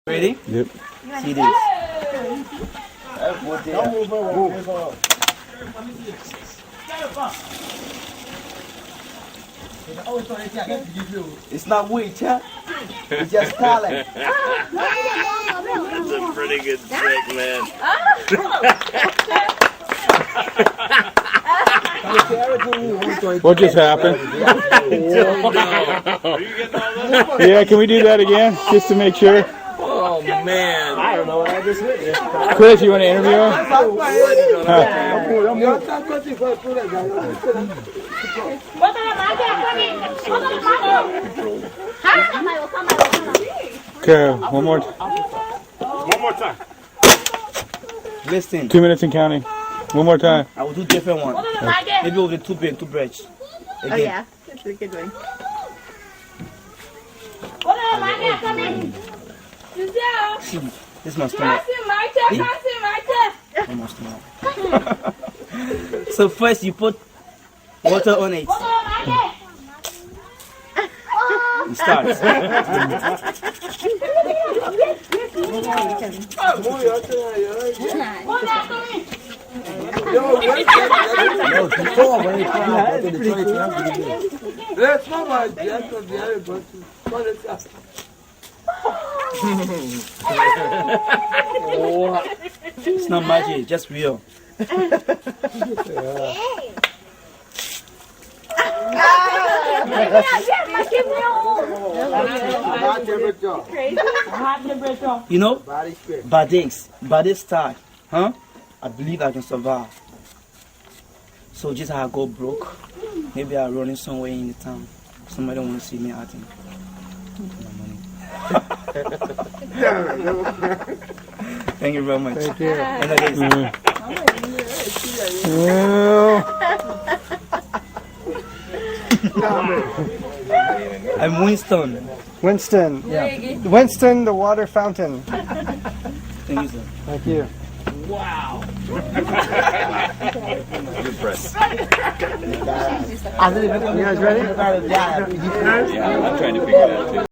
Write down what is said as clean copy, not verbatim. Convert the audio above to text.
Ready? Yep. See this. It's not weight, huh? It's just talent. That's a pretty good trick, man. What just happened? Are you getting all that? Yeah, can we do that again, just to make sure? Oh, man. I don't know what I just did. Chris, you want to interview him? Okay, one more time. Listen, 2 minutes and counting. One more time. I will do different one. Maybe with the two branch. Again. Oh yeah, that's a good one. See, this is my stomach. Oh, my stomach. So first you put water on it. It starts. It's not magic, it's just real. You know, by this time, huh? I believe I can survive. So just how I go broke, maybe I'm running somewhere in the town. Somebody want to see me acting. Thank you very much. Thank you. And again, I'm Winston. Winston. Yeah. Winston, the water fountain. Thank you, sir. Thank you. Wow. Good press. You guys ready? Yeah, I'm trying to figure it out, too.